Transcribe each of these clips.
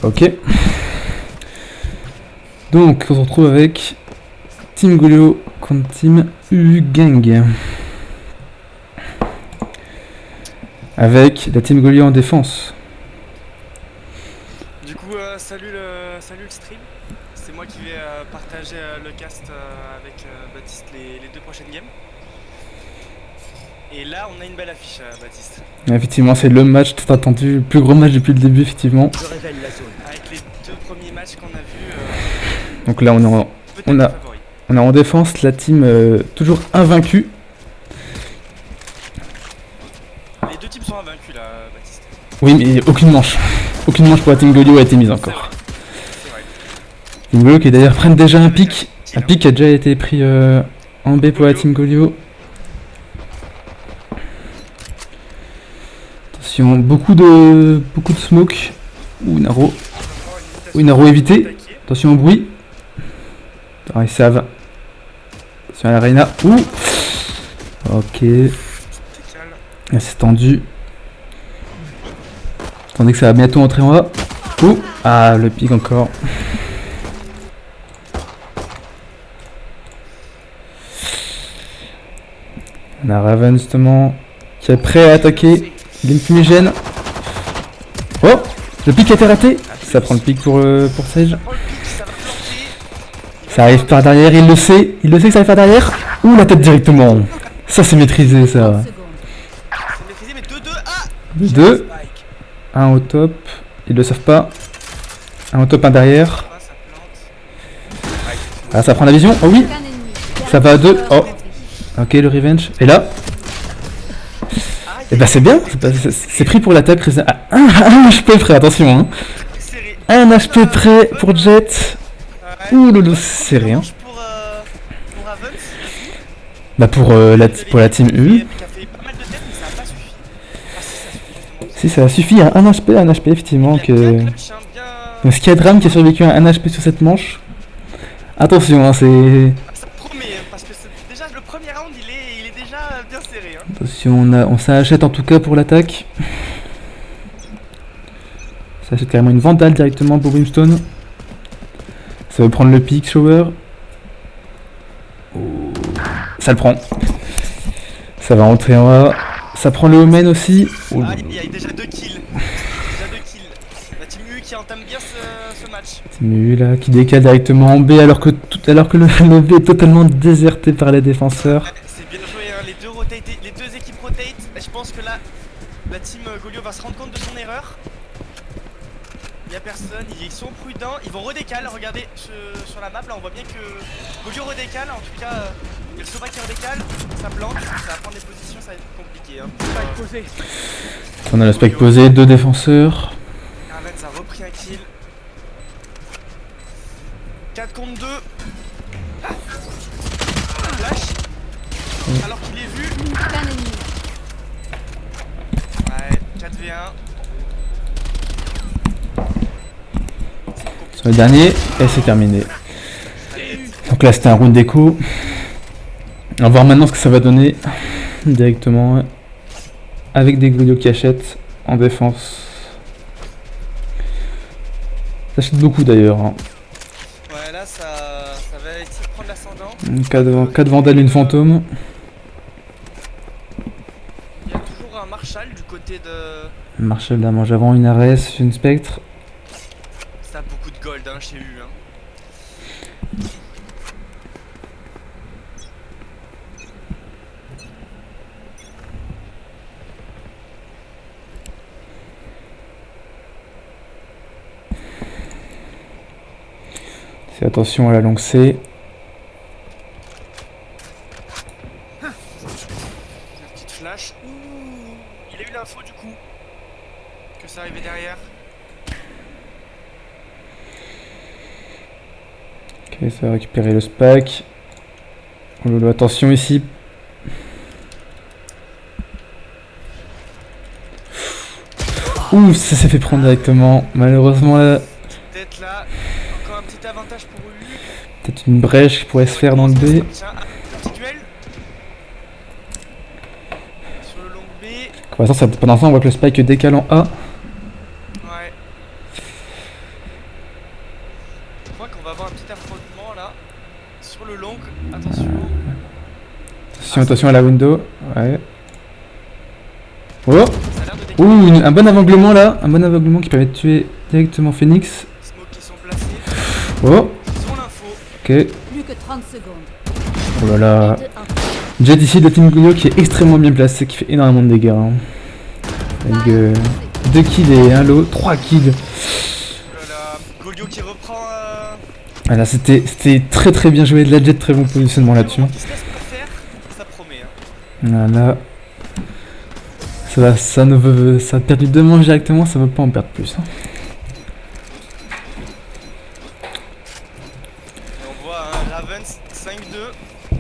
Ok. Donc on se retrouve avec Team Golio contre Team U-Gang. Avec la Team Golio en défense. Du coup, salut le stream. C'est moi qui vais partager le cast avec Baptiste les deux prochaines games. Et là, on a une belle affiche, Baptiste. Effectivement, c'est le match tout attendu, le plus gros match depuis le début, effectivement. Je révèle la zone. Avec les deux premiers matchs qu'on a vus. Donc là, on a en défense la team toujours invaincue. Les deux teams sont invaincus là, Baptiste. Oui, mais aucune manche. Aucune manche pour la Team Golio a été mise encore. C'est vrai. Team Golio qui d'ailleurs prennent déjà un pic. Un pic qui a déjà été pris en B pour la Team Golio. Attention, beaucoup de smoke. Ouh, Naro évité. Attention au bruit. Attends, ils savent. Attention à l'Arena. Ouh. Ok. Là, c'est tendu. Attendez que ça va bientôt entrer en A. Ouh. Ah, le pic encore. On a Raven justement qui est prêt à attaquer. Game fumigène. Oh, le pic a été raté. Ça prend le pic pour Sage. Ça arrive par derrière, il le sait que ça arrive par derrière. Ouh, la tête directement. Ça c'est maîtrisé ça. C'est maîtrisé, mais 2-2. Ah 2. Un au top. Ils le savent pas. Un au top, un derrière. Ah, ça prend la vision. Oh oui. Ça va à 2. Oh. Ok, le revenge. Et là. Et bah c'est bien. C'est pris pour l'attaque. Ah, un HP prêt, attention. Hein. Un HP prêt pour Jet. Ouh, loulou, c'est rien. Bah pour la team U. Si ça a suffi, un HP effectivement que. Donc Skydram qui a survécu à un HP sur cette manche. Attention, hein, c'est. Ça promet, parce que déjà le premier round il est déjà bien serré. Hein. Attention, on s'achète en tout cas pour l'attaque. On s'achète carrément une Vandal directement pour Brimstone. Ça veut prendre le pick shower. Oh. Ça le prend. Ça va rentrer en A. Ça prend le Omen aussi. Oh. Ah, il y a déjà 2 kills. La team U qui entame bien ce match. Team U là qui décale directement en B alors que le B est totalement déserté par les défenseurs. C'est bien joué, hein. Les deux équipes rotate. Je pense que là, la team Golio va se rendre compte de son erreur. Il n'y a personne, ils sont prudents, ils vont redécaler, regardez sur la map là on voit bien que Golio redécale, en tout cas il y a le Sova qui redécale, ça plante, ça va prendre des positions, ça va être compliqué. Hein. Spike posé. On a le spike posé, 2 défenseurs. Raven a repris un kill. 4 contre 2. Flash. Alors qu'il est vu. Ouais, 4v1. Sur le dernier, et c'est terminé. Donc là c'était un round d'écho. On va voir maintenant ce que ça va donner directement avec des Golio qui achètent en défense. Ça achète beaucoup d'ailleurs. Hein. Ouais là ça va essayer de prendre l'ascendant. 4 Vandal, une fantôme. Il y a toujours un Marshall du côté de... Marshall la mange avant, une Ares, une Spectre. Ça a beaucoup de gold hein, chez U. Hein. Fais attention à la longue C. La petite flash. Ouh, il a eu l'info du coup que ça arrivait derrière. Ok, ça va récupérer le spike. Oh lolo, attention ici. Ouh, ça s'est fait prendre directement. Malheureusement là. Peut-être là, encore un petit avantage pour U. Peut-être une brèche qui pourrait se faire dans le B. Tiens, un petit duel. Sur le long B. Pendant ça, on voit que le spike décale en A. Ouais. Je crois qu'on va avoir un petit affrontement là. Sur le long, attention. Attention à la window. Ouais. Oh! Ça a l'air de décaler. Ouh, un bon aveuglement là. Un bon aveuglement qui permet de tuer directement Phoenix. Smoke qui sont placés. Oh! Ils ont l'info. Ok. Plus que 30 secondes. Oh là là. 2-1. Jet ici de Team Golio qui est extrêmement bien placé, qui fait énormément de dégâts. Hein. Avec 2 kills et 1 lot, 3 kills. Voilà. Golio qui reprend. Voilà, c'était très très bien joué de la Jet, très bon positionnement là-dessus. Qui se laisse pas faire, ça promet. Hein. Voilà. Ça a perdu 2 manches directement, ça ne veut pas en perdre plus. Hein. Et on voit un Ravens 5-2.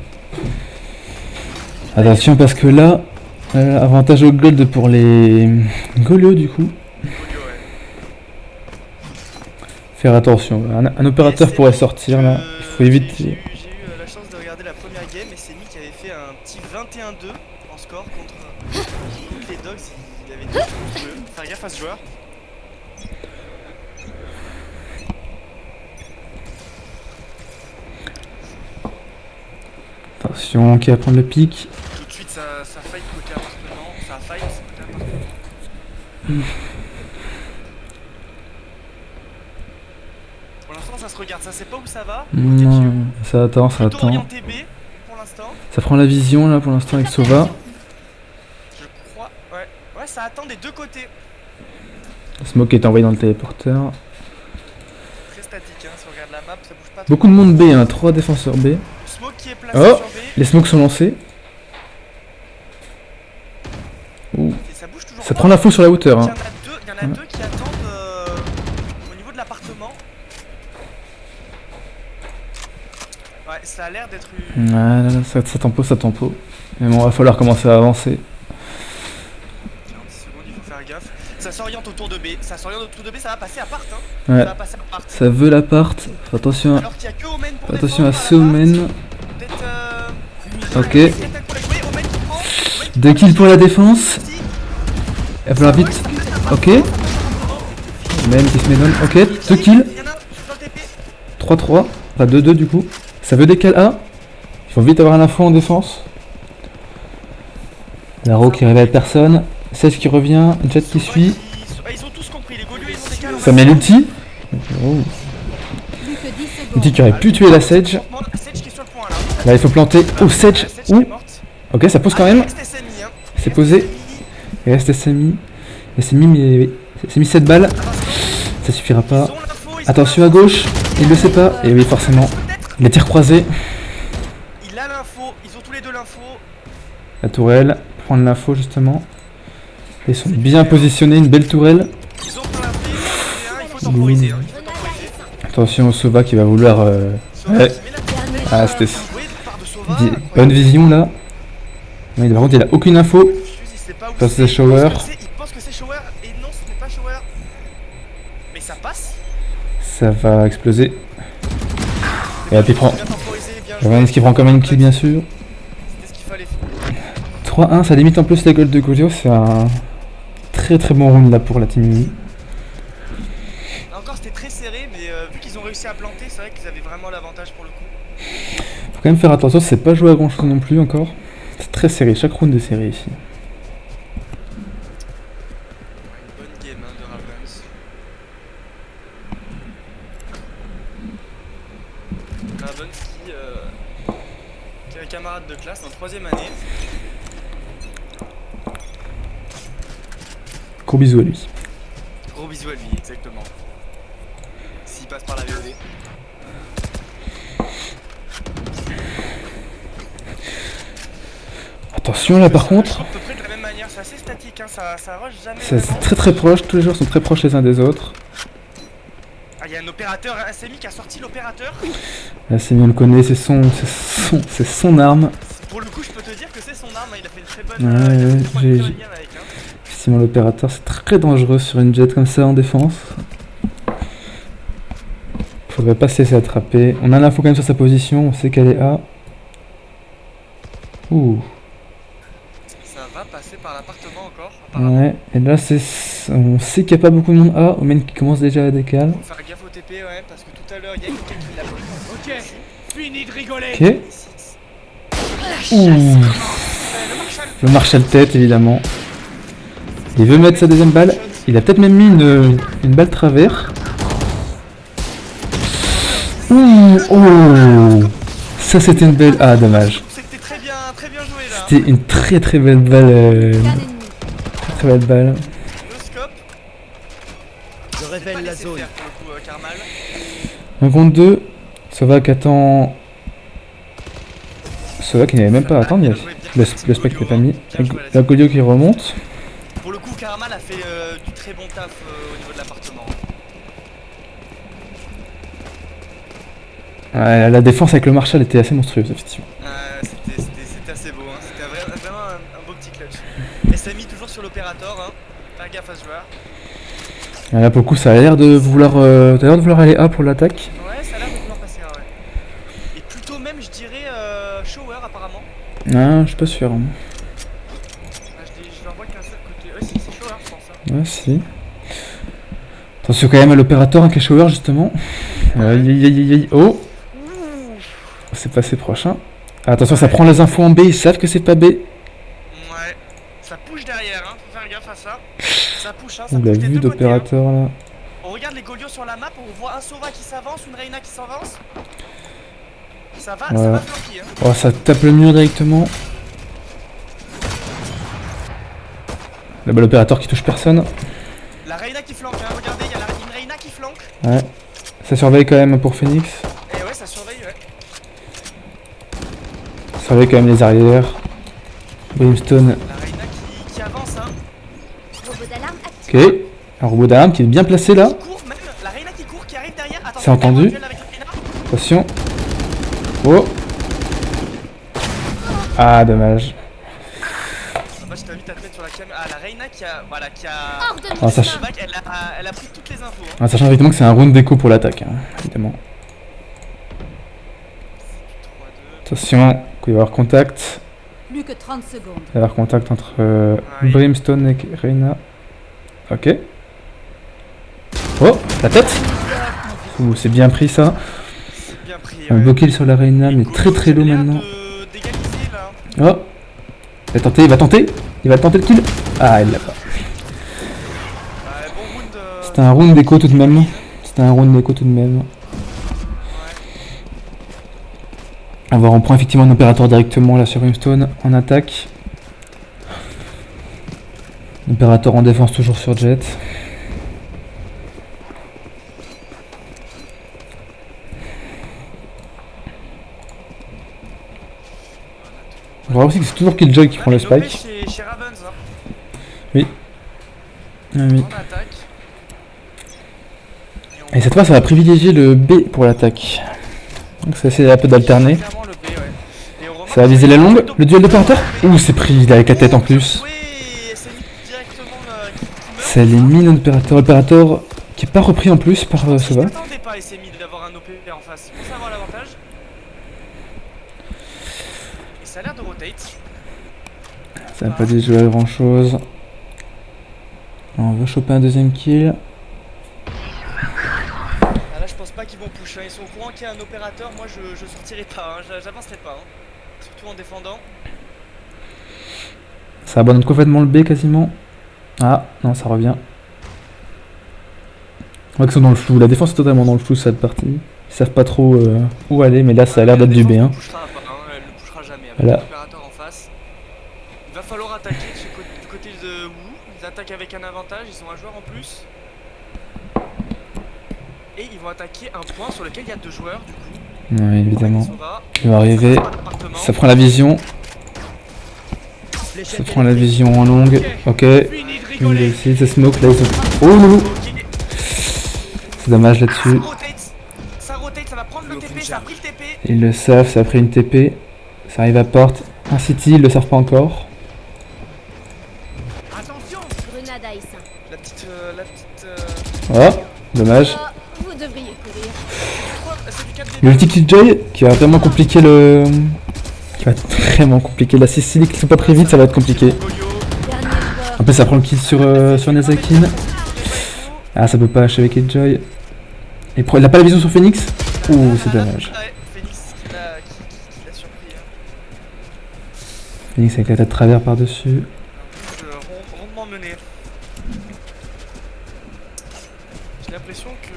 Attention parce que là, avantage au gold pour les Golio du coup. Golio, ouais. Faire attention, un opérateur Et pourrait c'est sortir que là, il faut éviter. J'ai eu la chance de regarder la première game et c'est Nick qui avait fait un petit 21-2 en score contre les Dogs. Il avait dit qu'il pouvait faire gaffe à ce joueur. Attention, qui va prendre le pic. Tout de suite, ça fight côté appartement. Ça fight côté appartement. Pour l'instant, ça se regarde. Ça sait pas où ça va. Non, ça attend, ça Plutôt attend. orienté B pour l'instant. Ça prend la vision là pour l'instant avec Sova. Je crois. Ouais. Ouais, ça attend des deux côtés. Smoke est envoyé dans le téléporteur. Très statique, hein. Si on regarde la map, ça bouge pas trop. Beaucoup de monde B, hein, 3 défenseurs B. Smoke qui est placé Oh, sur B. les smokes sont lancés. Ouh. Et ça bouge toujours. Ça prend l'info sur la hauteur. Il y Hein. en a deux qui attendent au niveau de l'appartement. Ouais, ça a l'air d'être une. Ouais, là, ça tempo, ça tempo. Mais bon, va falloir commencer à avancer. 10 secondes, il faut faire gaffe. Ça s'oriente autour de B. Ça s'oriente autour de B, ça va passer à part. Hein. Ouais. Ça va passer à part. Ça veut l'appart. Faut attention à, Alors qu'il y a que Omen pour attention à défendre ce Omen. Peut-être. Ok. Omen qui prend. 2 kills pour la défense. Il va falloir vite. Ok. Omen qui se met down. Ok, 2 kills. Il y en a un sur le TP. 3-3. Enfin 2-2 du coup. Ça veut décaler A. Il faut vite avoir l'info en défense. Laro qui révèle personne. Sage qui revient. Jet qui suit. Ils ont tous compris. Les Golio, ils ont décalé. Ça met l'ulti. Oh. Plus que 10 secondes. L'ulti qui aurait pu tuer la Sage. Sage qui est sur le point là. Là il faut planter. Oh Sage. Sage qui est Ouh. morte. Ok, ça pose quand même. Reste SMI, hein. C'est posé. Il reste SMI. SMI mais SMI 7 balles. Ça suffira pas. Ils ont l'info, ils ont Attention à l'info. gauche. Il le sait pas. Et oui forcément. Peut-être. Les tirs croisés. Il a l'info. Ils ont tous les deux l'info. La tourelle. Prendre l'info justement. Ils sont bien positionnés. Une belle tourelle. Ils ont plein l'info. Il faut temporiser. Hein. Il faut temporiser. Attention au Sova qui va vouloir... Sova Ouais. qui met la Dernier Ah, joueur. c'était... jouée de part de Sova. Bonne vision là. Mais par contre il a aucune info. Fuse, il sait pas où Passe c'est. le shower. Il pense que c'est shower et non, ce n'est pas shower. Mais ça passe. Ça va exploser. Et hop il prend. Bien temporisé, bien joué. Ravens qui prend quand même une kill bien sûr. C'était ce qu'il fallait. 3-1, ça limite en plus la gold de Golio. C'est un très très bon round là pour la team Uni. Là encore, c'était très serré, mais vu qu'ils ont réussi à planter, c'est vrai qu'ils avaient vraiment l'avantage pour le coup. Faut quand même faire attention, c'est pas joué à grand chose non plus encore. C'est très serré, chaque round est serré ici. Une bonne game hein, de Ravens. Ravens qui est un camarade de classe en 3ème année. Gros bisous à lui. Gros bisous à lui, exactement. S'il passe par la VOD. Attention là par contre. À peu près de la même manière, c'est assez statique, hein, ça rush jamais. C'est vraiment. très très proche, tous les joueurs sont très proches les uns des autres. Ah, il y a un opérateur, un SMI qui a sorti l'opérateur. Là c'est on le connaît, c'est son arme. Pour le coup, je peux te dire que c'est son arme, hein, il a fait une très Ouais, bonne, il a fait ouais, une très bonne game avec. Hein. Effectivement l'opérateur c'est très dangereux sur une jet comme ça en défense. Faudrait pas se laisser attraper. On a l'info quand même sur sa position, on sait qu'elle est A. Ouh. Ça va passer par l'appartement encore, apparemment. Ouais, et là on sait qu'il n'y a pas beaucoup de monde A. Omen qui commence déjà à décaler. Faut faire gaffe au TP TP, ouais, parce que tout à l'heure, il y a quelqu'un qui l'a pris. Ok, fini de rigoler. Ok. Ouh. Le Marshall. Le Marshall tête, évidemment. Il veut mettre sa deuxième balle. Il a peut-être même mis une balle travers. Ouh. Oh. Ça, c'était une belle... Ah, dommage. C'était très bien joué là. C'était une très très belle balle. Aucun ennemi. Très belle balle. Le scope. Je C'est pas révèle la laissé zone. faire pour le coup, Karmal. 1 contre 2. Sova qui attend. Sova qui n'avait même pas à attendre. Le spec n'est pas mis. La Golio qui remonte. Pour le coup, Karmal a fait du très bon taf au niveau de l'appartement. Ouais, la défense avec le Marshall était assez monstrueuse, effectivement. C'était assez beau, hein. C'était vraiment un beau petit clutch. SMI toujours sur l'opérateur, hein. Faire gaffe à ce joueur. Là, pour le coup, ça a l'air de vouloir, aller A pour l'attaque. Ouais, ça a l'air de vouloir passer un, ouais. Et plutôt même, je dirais, Shower apparemment. Ah, je suis pas sûr. Hein. Ah, je l'envoie qu'un seul côté. Ouais, si, c'est Shower, je pense. Hein. Ouais, si. Attention quand même à l'opérateur, qui est Shower, justement. Oh! C'est passé proche, hein. Ah, attention, ça prend les infos en B, ils savent que c'est pas B. Ouais, ça push derrière, hein. Faut faire gaffe à ça. Ça push, hein. Ça On l'a push des vu deux côtés, hein. d'opérateur, là. On regarde les Golios sur la map, on voit un Sova qui s'avance, une Reyna qui s'avance. Ça va flanquer, hein. Oh, ça tape le mur directement. Là-bas, l'opérateur qui touche personne. La Reyna qui flanque, hein. Regardez, il y a une Reyna qui flanque. Ouais. Ça surveille quand même pour Phoenix. Et ouais, ça surveille, ouais. Ça surveille quand même les arrières. Brimstone. La Reyna qui avance, hein. Robot d'alarme actif. Ok. Un robot d'arme qui est bien placé là. Qui court, même la Reyna qui court, qui arrive derrière. Attention, C'est entendu. duel avec la Reyna. Attention. Oh. Ah, dommage. Bah, je t'invite à te mettre sur la caméra. Ah, la Reyna qui a. Voilà, qui a. Hors de Ah, ça, Elle a pris toutes les infos. Hein. ah, sachant évidemment que c'est un round d'écho pour l'attaque, hein, évidemment. 3-2. Attention, il va y avoir contact. Plus que 30 secondes. Il va y avoir contact entre Oui. Brimstone et Reyna. Ok. Oh, la tête. Ouh, c'est bien pris ça. C'est bien pris. Un Ouais. beau kill sur la Reyna, mais Golo très très qui a low l'air maintenant. d'égaliser là. Oh. Il va tenter le kill. Ah, il l'a pas. Bon round. C'était un round d'écho tout de même. C'était un round d'écho tout de même. Ouais. À voir, on prend effectivement un opérateur directement là sur Brimstone en attaque. Opérateur en défense toujours sur Jet. On voit aussi que c'est toujours Killjoy qui prend le spike. Chez Ravens, hein. Oui. Ah oui. En attaque. Et cette fois ça va privilégier le B pour l'attaque. Donc ça essaie un peu d'alterner. Clairement le B, ouais. Et on remarque Ça va viser la longue, le duel d'opérateur. Ouh, c'est pris, il est avec la tête en plus. Oui, c'est mis directement qui meurt. Ça élimine un opérateur. Opérateur qui est pas repris en plus par Je Sova. m'attendais pas SMI d'avoir un OP en face. Pour savoir l'avantage. Et ça a l'air de rotate. Ça n'a pas dû jouer à grand chose. On veut choper un deuxième kill. Ah, là je pense pas qu'ils vont push, hein. Ils sont au courant qu'il y a un opérateur, moi je sortirai pas, hein. J'avancerai pas, hein. Surtout en défendant. Ça abandonne complètement le B quasiment. Ah, non, ça revient. On voit qu'ils sont dans le flou. La défense est totalement dans le flou cette partie. Ils savent pas trop où aller, mais là ça a l'air d'être du B. La Hein. défense ne pushera pas, hein. Elle ne pushera jamais avec Voilà. l'opérateur en face. Il va falloir attaquer du côté de Wu. Ils attaquent avec un avantage, ils ont un joueur en plus. Et ils vont attaquer un point sur lequel il y a 2 joueurs du coup. Ouais, évidemment. Sova. Il va arriver. Appartement. Ça prend la vision. Ça prend la vision en longue. Ok. Fini de Une rigoler. réussite, ça smoke là. Ils ont... Oh loulou. Ok. C'est dommage là-dessus. Ça rotate, ça va prendre le TP, ça a pris le TP. Ils le savent, ça a pris une TP. Ça arrive à porte. Un city, ils le savent pas encore. Attention. Grenade à essaim. La petite. Oh, dommage. Oh, vous devriez courir. C'est du 4 L'ulti Killjoy qui va vraiment compliquer le... Qui va vraiment compliquer la Sicily qui sont pas très vite, ça va être compliqué. Dernier joueur. En plus ça prend le kill sur Nazakin. Ah ça peut pas achever Killjoy. Il a pas la vision sur Phoenix. Ouh, c'est dommage. Ouais, Phoenix qui l'a surpris. Hein. Phoenix avec la tête de travers par-dessus. Rondement mené. J'ai l'impression que...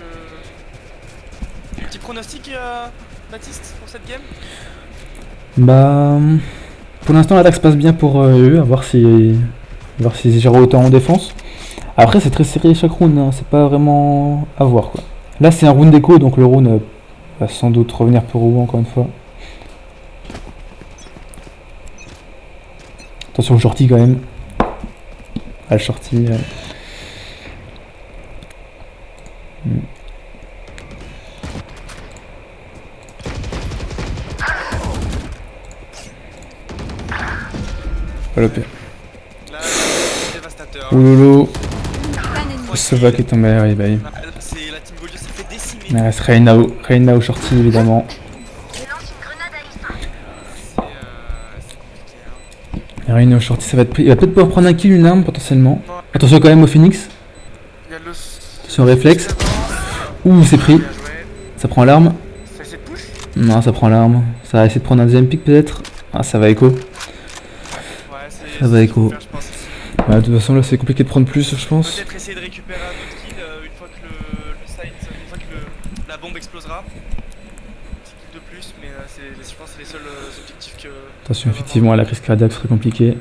Petit pronostic, Baptiste, pour cette game? Bah... Pour l'instant, l'attaque se passe bien pour eux, à voir s'ils gèrent autant en défense. Après, c'est très serré chaque round, hein. C'est pas vraiment à voir, quoi. Là, c'est un round d'écho, donc le round va sans doute revenir pour vous, encore une fois. Attention au shorty, quand même. Ah, le shorty... Pas le pire. Là, c'est dévastateur. Oulolo. Un ennemi. Sova qui est tombé, oui, bah oui. Là, c'est la team Golio s'est fait décimer. Ouais, c'est Reina au shorty, évidemment. C'est compliqué. Hein. Reina au shorty, ça va être pris. Il va peut-être pouvoir prendre un kill, une arme, potentiellement. Ouais. Attention quand même au Phoenix. Il y a le... Son réflexe. Ouh, c'est pris. Bien joué. Ça prend l'arme. Ça essaie de push. Non, ça prend l'arme. Ça va essayer de prendre un deuxième pick, peut-être. Ah, ça va écho. Ouais, c'est... Ça va écho. Faire, je pense. Ouais, de toute façon, là, c'est compliqué de prendre plus, je pense. Peut-être essayer de récupérer un autre kill une fois que le site, une fois que la bombe explosera. Un petit kill de plus, mais je pense que c'est les seuls objectifs que... Attention, effectivement, à la crise cardiaque, ce serait compliqué.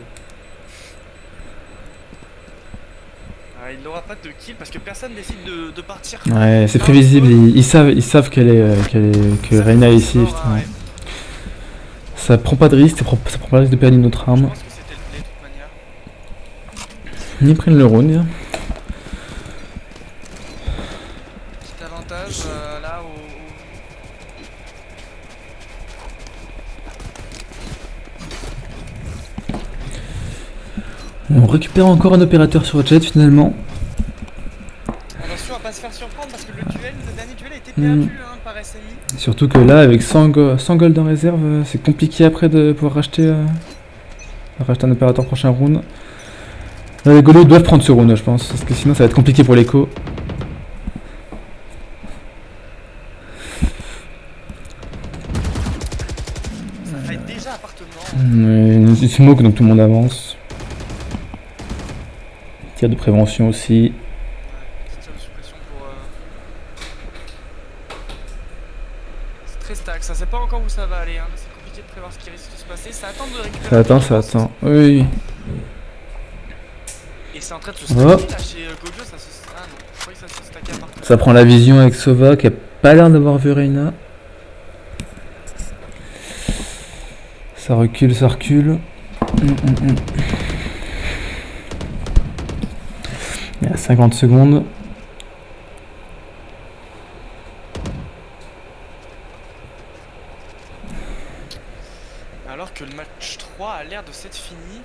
Il n'aura pas de kill parce que personne décide de partir. Ouais, c'est prévisible. Ils savent que Reina est ici, effectivement. Ouais. Ça prend pas de risque, ça prend pas de risque de perdre une autre Je arme. pense que c'était le play de toute manière. Ils prennent le round. Petit avantage là où... On récupère encore un opérateur sur Jet finalement. Attention à pas se faire surprendre parce que le dernier duel a été perdu par SMI. Surtout que là, avec 100 gold en réserve, c'est compliqué après de pouvoir racheter un opérateur prochain round. Les Golos doivent prendre ce round, je pense, parce que sinon ça va être compliqué pour l'écho. Ça fight déjà appartement. Une smoke, donc tout le monde avance. Tir de prévention aussi. Petit tir de suppression pour... C'est très stack, ça sait pas encore où ça va aller. Hein. C'est compliqué de prévoir ce qui risque de se passer. Ça attend de récupérer. Ça attend. Oui. Et c'est en train de se stacker là chez Gojo, ça se... Ah non, je croyais que ça se stackait appartement. Ça prend la vision avec Sova qui a pas l'air d'avoir vu Reina. Ça recule, ça recule. Il y a 50 secondes. Alors que le match 3 a l'air de s'être fini.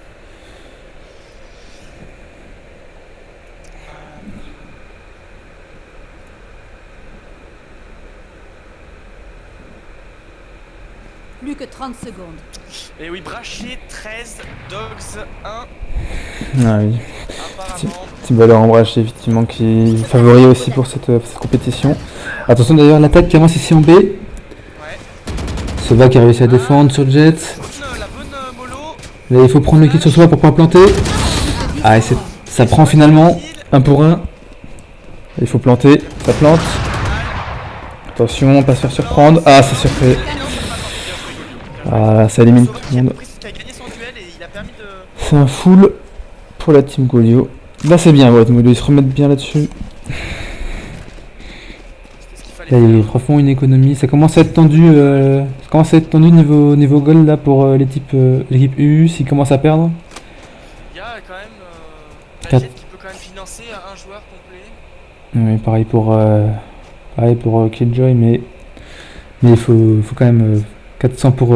Plus que 30 secondes. Et oui, Braché 13, Dogs 1, Ah oui. apparemment. Petit valeur embraché effectivement qui est favori aussi pour cette compétition. Attention d'ailleurs, l'attaque qui avance ici en B. Ouais. Sova qui a réussi à défendre sur Jet. La bonne mollo. Là il faut prendre le kill sur Sova pour pouvoir planter. Ah et ça prend finalement 1 pour 1. Il faut planter, ça plante. Attention, pas se faire surprendre. Ah c'est surpris. Ah ça élimine tout le monde. Qui a gagné son duel et il a permis de... C'est un full pour la team Golio. Là c'est bien, ouais, Golio ils se remettent bien là-dessus. C'était ce qu'il fallait Là ils faire. refont une économie. Ça commence à être tendu. Niveau gold là pour l'équipe UU s'ils commencent à perdre. Il y a quand même la Quatre. Jet qui peut quand même financer un joueur complet. Oui, pareil pour Killjoy, mais il faut quand même 400 pour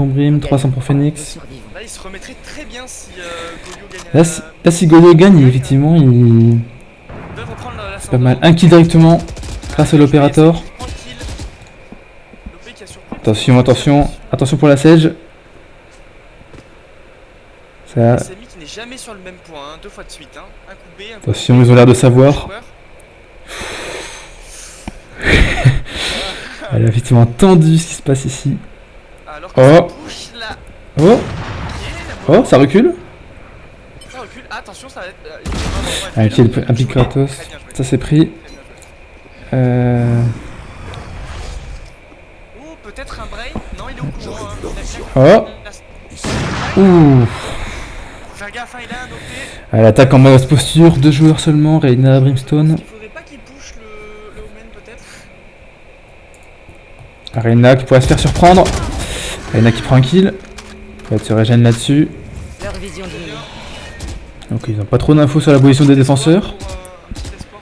Brim, 300 pour Phoenix. Là, il se remettrait très bien si Golio gagnait. Là si Golio gagne, effectivement, il Ils peuvent reprendre la pas mal. Un kill directement grâce à l'opérateur. Attention pour la Sage. Ça, SMI qui n'est jamais sur le même point, hein, 2 fois de suite. Hein. Un coup B, un coup attention, ils ont l'air de savoir. joueur. Elle a effectivement tendu ce qui se passe ici. Alors que Oh. ça push là. Oh, Ok, la oh, ça recule. Ça recule. Attention, ça va être. Ah, ok, un pic Kratos. Très bien joué. Ça c'est pris. Très bien joué. Euh... Oh, peut-être un break. Non, il est au courant. Hein. Oh. Ouh. Faut faire gaffe, hein, il a un OP. Elle attaque en mauvaise posture, 2 joueurs seulement, Reyna, Brimstone. Il faudrait pas qu'il push le Omen peut-être. Reyna qui pourrait se faire surprendre. Reyna qui prend un kill. Elle se régène là-dessus. Leur vision diminue. Donc ils n'ont pas trop d'infos sur la position des défenseurs. Un petit espoir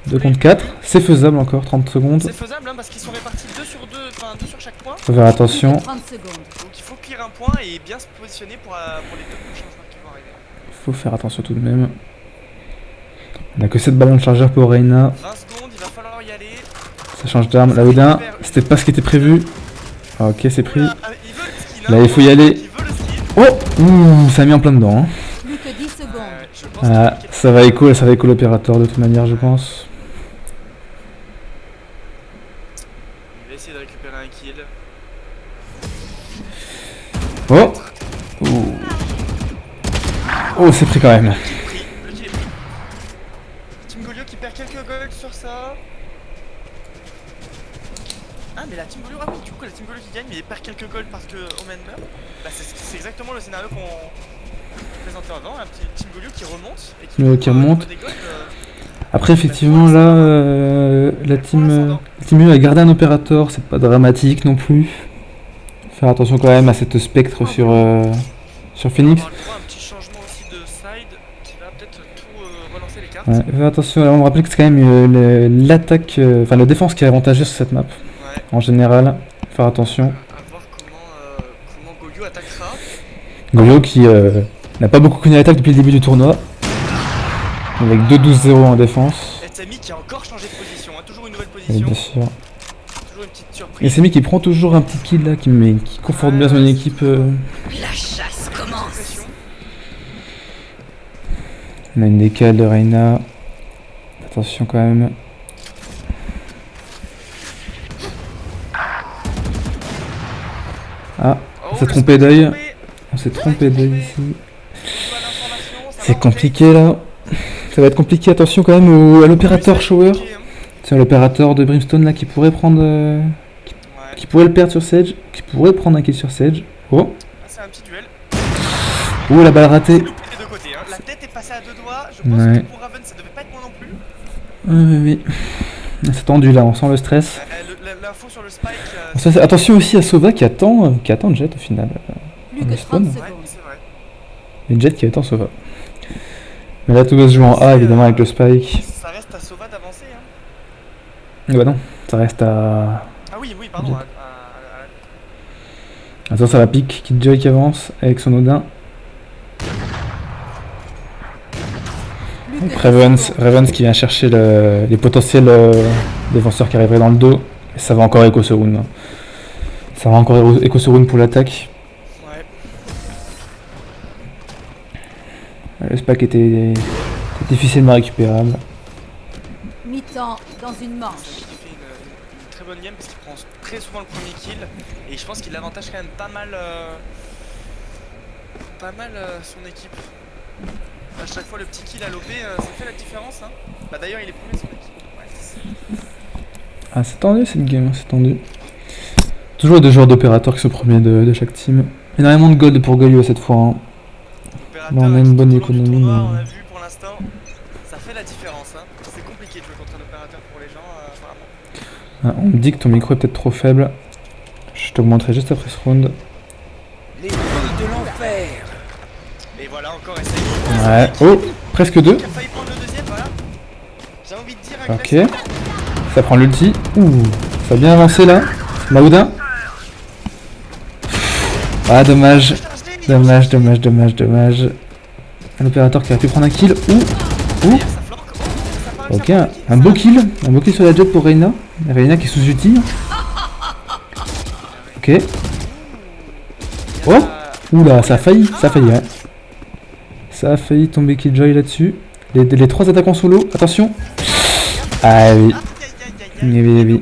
pour, 2 contre 4. C'est faisable encore, 30 secondes. C'est faisable hein, parce qu'ils sont répartis 2 sur 2, enfin 2 sur chaque point. Faut faire attention. Plus que 30 secondes. Donc il faut clear un point et bien se positionner pour les 2 prochains joueurs qui vont arriver. Faut faire attention tout de même. On a que 7 ballons de chargeur pour Reyna. 20 secondes, il va falloir y aller. Ça change d'arme. Là, Odin, c'était pas ce qui était prévu. Ah, ok, c'est pris. Oula, il veut le skill. Là, il faut y aller. Il veut le skill. Oh, ouh, ça a mis en plein dedans. Hein. Plus que 10 secondes. Je pense Ah, qu'il ça va écho l'opérateur de toute manière, je pense. va essayer de récupérer un kill. Oh, ouh. Oh, c'est pris quand même. Le kill est pris. Team Golio qui perd quelques gold sur ça. Ah mais la Team Golio, ah oui, du coup la Team Golio qui gagne mais il perd quelques gold parce que Omen meurt. Bah c'est exactement le scénario qu'on présentait avant, un petit Team Golio qui remonte et Qui remonte. des gold, Après, effectivement, là, la team U a gardé un opérateur, c'est pas dramatique non plus. Faire attention quand même à cette spectre sur Phoenix. on va avoir le droit à un petit changement aussi de side qui va peut-être tout relancer les cartes. Ouais, fais attention, on me rappelle que c'est quand même l'attaque, enfin la défense qui est avantageuse sur cette map. Ouais. En général, faire attention. À voir comment Golio attaquera. Goyo qui n'a pas beaucoup connu l'attaque depuis le début du tournoi. Avec 2-12-0 en défense. Et Sami qui a encore changé de position, hein, toujours une nouvelle Et position, bien sûr. toujours une petite Et surprise. Semi qui prend toujours un petit kill là, qui conforte bien son équipe. La chasse commence. Pression. On a une décale de Reyna. Attention quand même. Ah, Oh, on s'est le trompé spot est d'œil. tombé. On s'est trompé d'œil ici. On voit l'information, ça C'est va compliqué là. Ça va être compliqué, attention quand même à l'opérateur rentrer. Shower. Ok, hein. C'est l'opérateur de Brimstone là qui pourrait prendre. Ouais. Qui pourrait le perdre sur Sage. Qui pourrait prendre un kill sur Sage. Oh, Ah, c'est un petit duel. oh la balle ratée. Loupé des deux côtés, hein. La tête est passée à 2 doigts. Je pense Ouais. que pour Raven ça devait pas être moi non plus. Oui. C'est tendu là, on sent le stress. L'info sur le spike. Attention aussi à Sova qui attend Jet au final. Plus On que le 30 spawn. Ouais, secondes. c'est vrai. Et Jet qui attend Sova. Mais là tout va se jouer en A évidemment avec le spike. Ça reste à Sova d'avancer. Hein. Bah non, ça reste à. Ah oui, pardon. Jet. Attends, ça va pique. Killjoy qui avance avec son Odin. Plus Donc que 10 Ravens secondes. qui vient chercher les potentiels défenseurs qui arriveraient dans le dos. Et ça va encore écho ce round. Ça va encore écho ce round pour l'attaque. Ouais. Le spike était difficilement récupérable. Mi-temps dans une Sami manche. qui fait une très bonne game parce qu'il prend très souvent le premier kill. Et je pense qu'il avantage quand même pas mal son équipe. À chaque fois le petit kill à l'OP, ça fait la différence. Hein. Bah d'ailleurs il est premier de son équipe. Ouais. Ah, c'est tendu cette game, c'est tendu. Toujours 2 joueurs d'opérateurs qui sont premiers de chaque team. Énormément de gold pour Goyo cette fois. Hein. L'opérateur Là, on a qui, une bonne tout au long du économie, tournoi, mais- On a vu pour l'instant, ça fait la différence. Hein. C'est compliqué de jouer contre un opérateur pour les gens, apparemment. Ah, on me dit que ton micro est peut-être trop faible. Je t'augmenterai juste après ce round. Les feux de l'enfer. Et voilà, encore essayé. Ouais. Oh, presque 2. Qui a failli prendre le deuxième, voilà. J'ai envie de dire un Ok. classique. Ça prend l'ulti. Ouh, ça a bien avancé là. Maouda. Ah, dommage. Dommage. Un opérateur qui aurait pu prendre un kill. Ouh. Ça flanque. Oh, ça parle, Ok, ça parle. un beau kill. Un beau kill sur la jet pour Reyna. Reyna qui est sous ulti. Ok. Oh. Oula, ça a failli, ouais. Ça a failli tomber Killjoy là-dessus. Les 3 attaques en solo, attention. Ah oui. Oui.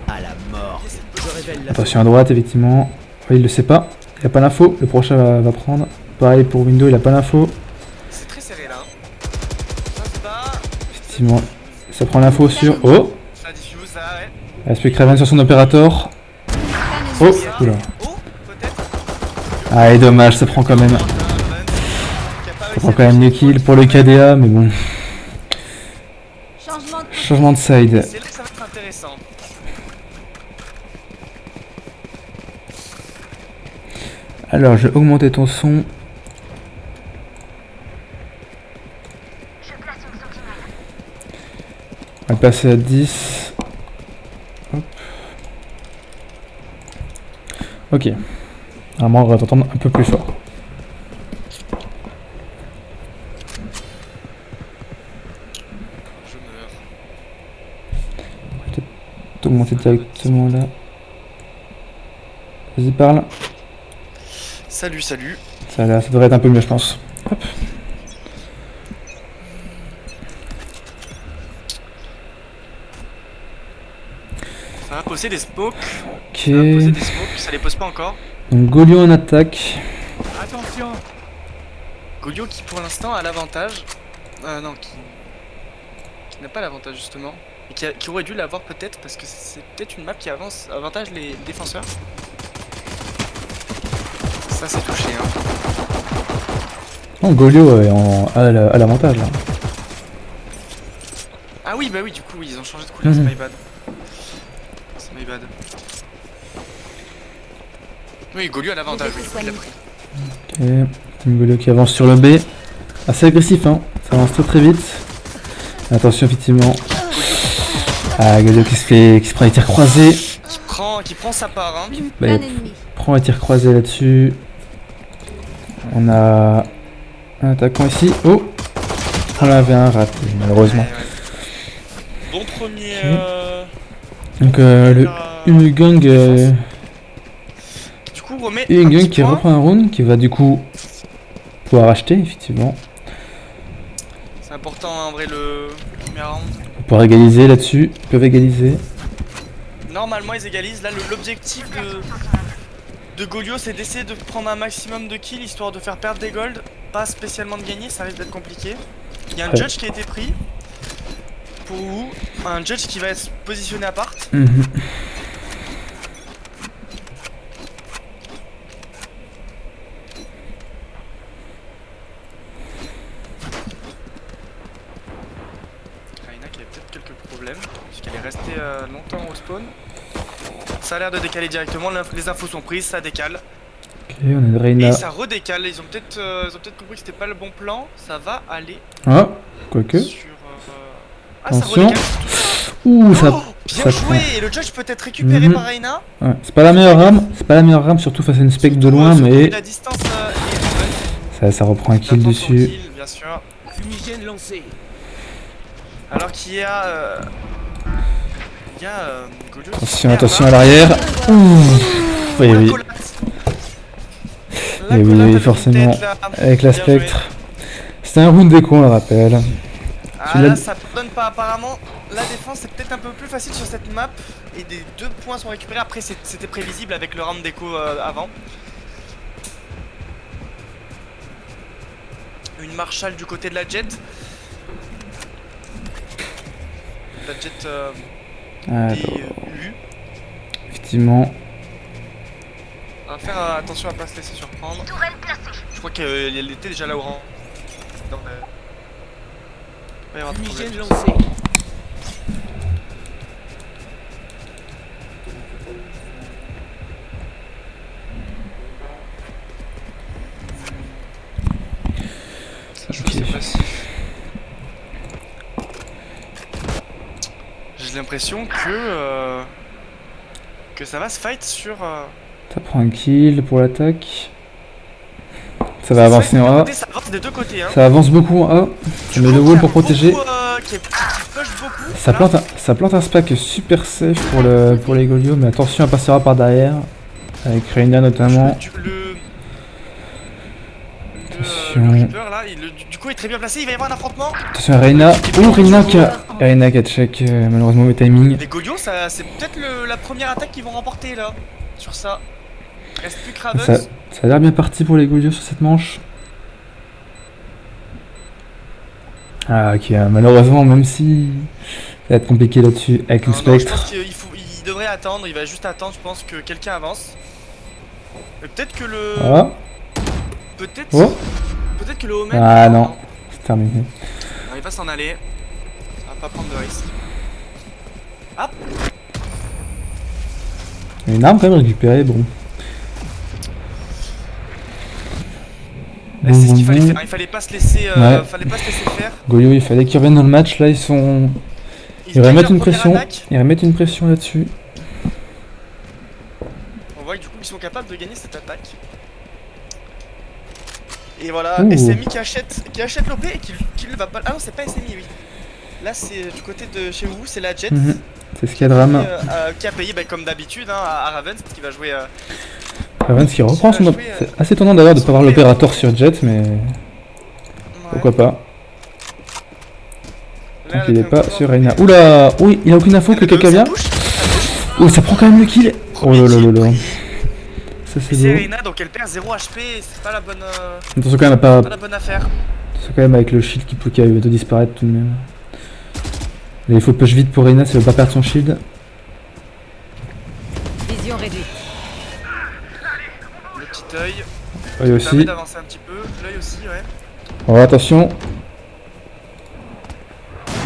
À la mort. Je révèle la Attention à droite, effectivement. Oui, il le sait pas. Il a pas l'info. Le prochain va prendre. Pareil pour Windows, il a pas l'info. C'est très serré là. Ça se bat. Effectivement, ça prend l'info sur. Oh! Ça diffuse, ça, ouais. Il reste plus que Raven sur son opérator. Oh! Oula. Oh, peut-être. Ah, et dommage, ça prend quand même. Ça prend quand même le kill pour le KDA, mais bon. Changement de side. C'est là que ça va être intéressant. Alors, je vais augmenter ton son. On va passer à 10. Hop. Ok. Normalement, on va t'entendre un peu plus fort. Je meurs. Augmenter directement là. Vas-y, parle. Salut. Ça devrait être un peu mieux, je pense. Hop. Ça va poser des smokes. Ok. Ça va poser des smokes, ça les pose pas encore. Donc, Golio en attaque. Attention. Golio qui pour l'instant a l'avantage. Non, qui n'a pas l'avantage justement. Et qui aurait dû l'avoir peut-être parce que c'est peut-être une map qui avantage les défenseurs. Ça c'est touché hein. Non, Golio est à l'avantage là. Ah oui bah oui du coup oui, ils ont changé de couleur, c'est my bad. C'est my bad. Oui Golio a l'avantage, oui, il l'a pris. Ok. Team Golio qui avance sur le B. Assez agressif hein. Ça avance très vite. Attention effectivement. Ah Golio qui se prend les tirs croisés. Qui prend sa part hein. Bah, prend les tirs croisés là-dessus. On a un attaquant ici. Oh! On avait un raté malheureusement. Ouais. Bon premier. Donc le Hugang Du coup remet. Hugang qui reprend un round qui va du coup pouvoir acheter effectivement. C'est important en vrai le premier round. On pourra égaliser là-dessus. Ils peuvent égaliser. Normalement ils égalisent. Là l'objectif de Golio c'est d'essayer de prendre un maximum de kills histoire de faire perdre des golds. Pas spécialement de gagner, ça risque d'être compliqué. Il y a un judge qui a été pris. Pour vous, un judge qui va être positionné à part. Reyna qui a peut-être quelques problèmes, puisqu'elle est restée longtemps au spawn. Ça a l'air de décaler directement, les infos sont prises, ça décale. Ok, on a Reyna. Et ça redécale, ils ont peut-être compris que c'était pas le bon plan, ça va aller Ah, quoique. sur... Ah, attention. ça redécale. Ouh, ça. Oh, bien ça joué prend. et le judge peut être récupéré par Reyna. Ouais, c'est pas la meilleure rame, surtout face à une spec de loin, mais La distance est bonne. ça reprend un kill Ça prend son dessus. kill, bien sûr. Fumigène lancé. Alors qu'il y a... Golio qui Attention, se attention à perd, l'arrière. Ouh. Oui, là. oui. La collate. La Et oui, collate avec forcément, une tête, là. avec la Bien joué. spectre. C'était un round déco, on le rappelle. Ah Tu l'as- là ça pardonne pas apparemment. La défense est peut-être un peu plus facile sur cette map. Et des 2 points sont récupérés. Après c'était prévisible avec le round déco avant. Une Marshall du côté de la Jet. La Jet Alors, DU. effectivement. On va faire attention à pas se laisser surprendre. Je crois qu'elle était déjà là au rang. Donc, il va y avoir de Fumigène problème. lancé. Je sais pas si... J'ai l'impression que ça va se fight sur... Ça prend un kill pour l'attaque. Ça va avancer en A. Ça avance des deux côtés hein. Ça avance beaucoup en A. Ça met le wall pour protéger. Qui push beaucoup. Ça plante un spack super safe pour les Golio, mais attention, elle passera par derrière. Avec Reyna notamment. Le Reaper là, du coup il est très bien placé, il va y avoir un affrontement. Attention à Reyna. Oh, Reyna qui a. en Arena qui a check malheureusement le timing. Les Golio, ça c'est peut-être la première attaque qu'ils vont remporter là. Sur ça. Reste plus que Ravens. Ça a l'air bien parti pour les Golio sur cette manche. Ah ok, malheureusement même si ça va être compliqué là-dessus avec le Non, je spectre. pense qu'il devrait attendre, il va juste attendre, je pense que quelqu'un avance. Et peut-être que le. Ah, Peut-être. oh, Peut-être que le Omen. ah non, c'est terminé. Non, il va s'en aller. On va pas prendre de risque. Hop. Il y a une arme quand même récupérée, bon. Là, c'est ce qu'il fallait faire, il fallait pas se laisser, Ouais. fallait pas se laisser faire. Golio, il fallait qu'ils reviennent dans le match, là ils sont... Ils gagnent remettent leur une première pression, attaque. ils remettent une pression là-dessus. On voit que du coup ils sont capables de gagner cette attaque. Et voilà, Ouh. SMI qui achète l'OP et qui va pas. Ah non, c'est pas SMI, oui. Là c'est du côté de chez vous, c'est la Jet. Mhm. C'est ce qu'il y a de rame. Qui a payé comme d'habitude hein, à Ravens qui va jouer. Ravens qui reprend son... jouer, C'est assez étonnant d'ailleurs de pas avoir l'opérateur sur Jet, mais pourquoi pas. Tant qu'il est pas sur Reina. Oula, oui, il a aucune info que quelqu'un vient. Oh, ça prend quand même le kill. Oh là là là là. Ça c'est C'est beau. Reina donc elle perd 0 HP, c'est pas la bonne, Attention quand même à pas... pas la bonne affaire. Attention quand même avec le shield qui peut bientôt disparaître tout de même. Là, il faut push vite pour Reina si elle veut pas perdre son shield. vision réduite. Le petit œil. Œil Permet aussi. d'avancer un petit peu. L'œil aussi, ouais. Oh, attention.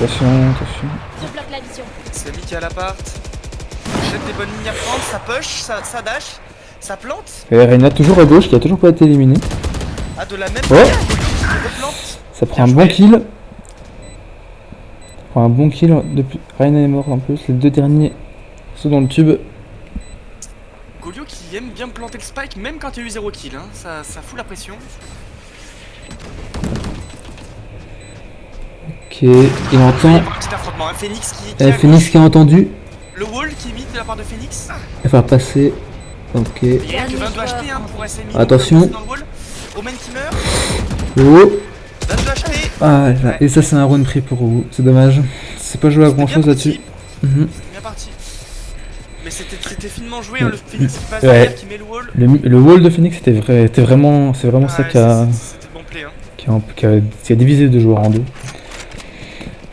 Attention, attention. Je bloque la vision. C'est lui qui a l'appart. Jette des bonnes lignes à prendre, ça push, ça dash, ça plante. Et Reina toujours à gauche qui a toujours pas été éliminée. Ah, de la même Oh. manière que lui qui replante. Ça prend Bien un bon joué. kill. Ça prend un bon kill depuis. Reina est morte en plus. Les deux derniers sont dans le tube. Golio qui aime bien planter le spike même quand il y a eu 0 kill, hein. Ça fout la pression. Ok, il entend. Il y a un petit affrontement, hein. Phoenix qui est à Phoenix gauche. qui a entendu. Le wall qui est mis de la part de Phoenix. Elle va passer. Ok. Il y a que 22 HP hein, pour SMI. donc Attention. passer dans le wall. Omen qui meurt. Oh. 22 HP. Ah, là. Et ça, c'est un round pris pour vous. C'est dommage. C'est pas joué à grand chose là-dessus. Mhm. C'était bien parti. Mais c'était finement joué, hein, le Phoenix qui passe Ouais. derrière, qui met le wall. Le wall de Phoenix c'était vraiment, c'est vraiment ça Ouais, qui a, c'était bon play, hein. qui a divisé deux joueurs en deux.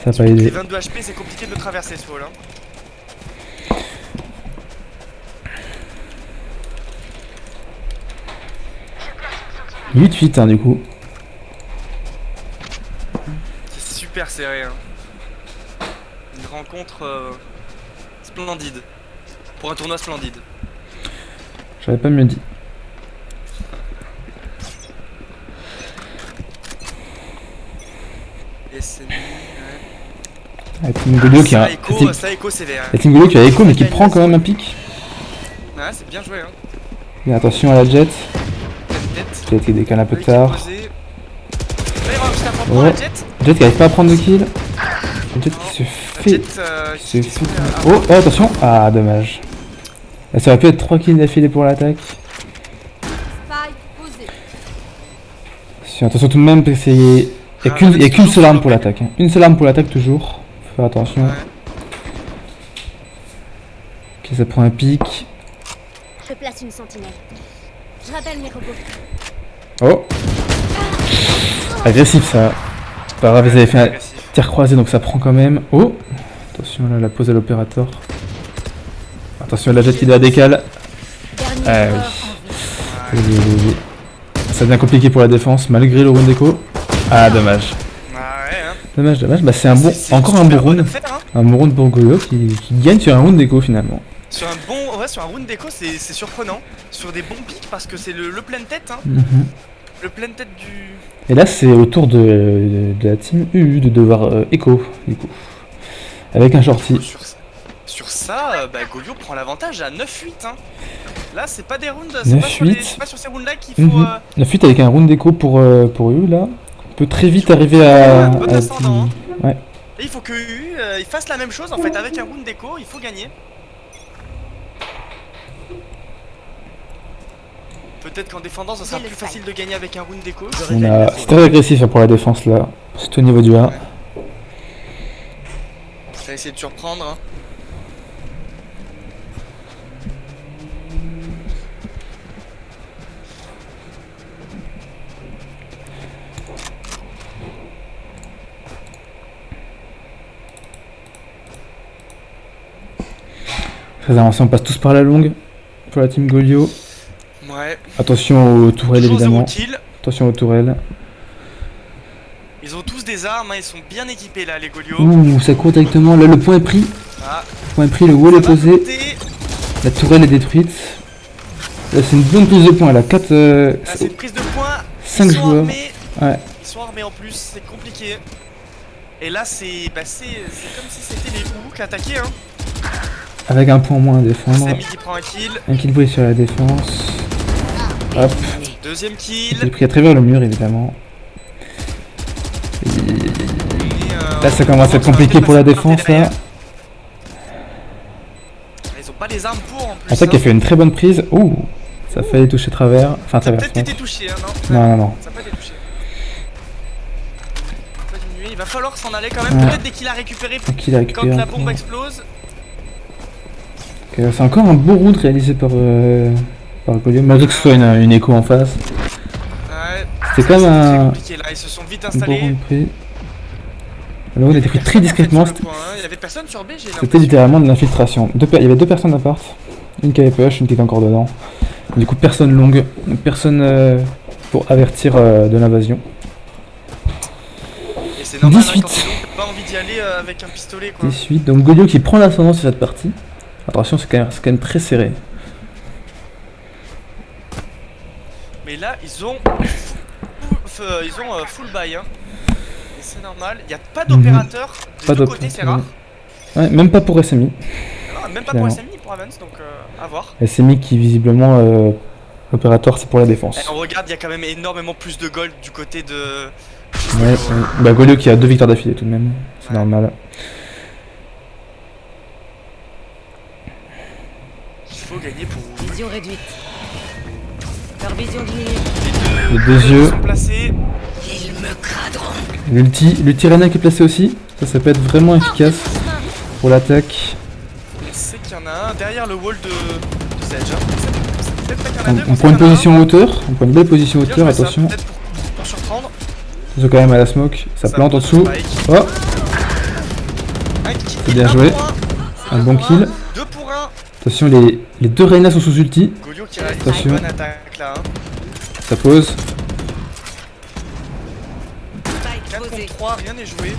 Ça a pas Les aidé. 22 HP, c'est compliqué de le traverser ce wall. Hein. « 8-8 hein, du coup. C'est super serré. Hein. Une rencontre splendide. Pour un tournoi splendide. J'aurais pas mieux dit. Et c'est ouais. La Team Golio qui a... Ça écho sévère. La Team Golio qui a écho mais qui prend quand même un pic. Ouais, c'est bien joué. Hein. Mais attention à la Jet. Tête. Jet qui décale un peu L'œil qui est tard. posé. Là, il va juste affrontement Ouais. la Jet. Jet qui arrive pas à prendre de kill. La Jet qui se La fait... Jet se qui se fait... fait, Oh, oh, attention. Ah, dommage. Là, ça aurait pu être 3 kills d'affilée pour l'attaque. Spike posé. Attention tout de même parce qu'il y a qu'une seule arme pour l'attaque. Hein. Une seule arme pour l'attaque toujours. Faut faire attention. Ouais. Ok, ça prend un pic. Je place une sentinelle. Je rappelle mes robots. Oh, agressif ça. C'est pas grave, ils avaient fait un Agressif. tir croisé donc ça prend quand même. Oh, attention là, la pose à l'opérateur. Attention la Jet qui la décale. Dernier Ah, joueur oui. en vie. Oui. Ça devient compliqué pour la défense malgré le round d'écho. Ah, dommage. Ah ouais, hein. Dommage. Bah c'est un bon, encore un bon super bonne round. affaire, hein. Un bon round pour Golio qui gagne sur un round d'écho finalement. Sur un bon, ouais, sur un round d'écho, c'est surprenant. Sur des bons pics parce que c'est le plein tête, hein. Mhm. Le plein tête du. Et là, c'est au tour de la team UU de devoir écho, du coup. Avec un shorty. Sur ça, bah, Golio prend l'avantage à 9-8. Hein. Là, c'est pas des rounds, c'est pas, 9-8. c'est pas sur ces rounds-là qu'il faut. Mhm. 9-8 avec un round d'écho pour UU, là. On peut très vite arriver à... Bon ascendant, Ouais. Et il faut que UU il fasse la même chose en fait avec un round d'écho, il faut gagner. Peut-être qu'en défendant, ça sera plus facile de gagner avec un round d'écho. C'est très agressif hein, pour la défense, là. C'est au niveau du 1. Je vais essayer de surprendre. Hein. Très avancé, on passe tous par la longue pour la team Golio. Ouais. Attention aux tourelles Toujours zéro évidemment. kill. Attention aux tourelles. Ils ont tous des armes, hein. Ils sont bien équipés là, les Golio. Ouh, ça court directement. Là, le point est pris. Ah. Le point est pris, le wall Ça est va posé. monter. La tourelle est détruite. Là, c'est une bonne prise de points. Là, 4, Ah, c'est une prise de points. 5 Ils sont joueurs. armés. Ouais. Ils sont armés en plus, c'est compliqué. Et là, c'est comme si c'était les Hou qui attaquaient. Hein. Avec un point moins à défendre. Samy qui prend un kill. Un kill brille sur la défense. Hop. Deuxième Il est kill. pris à travers le mur évidemment. Et là, ça commence à être compliqué pour la défense là. Ils ont pas les armes pour en plus. Attaque qui a fait une très bonne prise. Ouh, ça a failli toucher travers. Enfin, Ça a travers. peut-être été touché, hein, Non, non, non. Ça a pas été touché. On va diminuer. Il va falloir s'en aller quand même. Ouais. Peut-être dès qu'il a récupéré. Qu'il a Quand récupéré. la bombe explose. C'est encore un beau route réalisé par Golio, malgré que ce soit une écho en face. Ouais. C'était quand même Très un compliqué là. Ils se sont vite beau installés. round pris. Alors, il a été pris très discrètement. Il y avait personne sur B, j'ai C'était l'impression. littéralement de l'infiltration. Il y avait deux personnes à part. Une qui avait push, une qui était encore dedans. Du coup, personne longue, personne pour avertir de l'invasion. Et c'est normal, 18. hein, quand t'as pas envie d'y aller avec un pistolet quoi. 18. Donc Golio qui prend l'ascendant sur cette partie. Attention, c'est quand même très serré. Mais là, ils ont full buy. Hein. Et c'est normal. Il n'y a pas d'opérateur des Pas deux côtés, c'est rare. Ouais, même pas pour SMI. Non, même pas Finalement. pour SMI ni pour Avance, donc à voir. SMI qui visiblement, opérateur, c'est pour la défense. On regarde, il y a quand même énormément plus de gold du côté de. Ouais, ouais. Bah Golio qui a 2 victoires d'affilée tout de même. C'est Ouais. normal. Il faut gagner pour. Vision réduite. Leur vision diminue. Les deux yeux. Sont placés. Ils me craderont. L'ulti Reyna qui est placé aussi. Ça peut être vraiment efficace pour l'attaque. On sait qu'il y en a un derrière le wall de Sedge. Hein. C'est peut-être pas qu'il y en a deux, On mais prend une il y en a un. position en hauteur. On prend une belle position en Bien hauteur, joué, ça, attention. peut-être pour surprendre. Attention quand même à la smoke. Ça plante en pose dessous. spike. Oh, Un kill, C'est bien un joué. pour Un bon kill. 2 pour 1. Attention, les deux Reyna sont sous ulti. Golio qui réalise Attention. une bonne attaque là. Hein. Ça pose. 4 contre 3, rien n'est joué.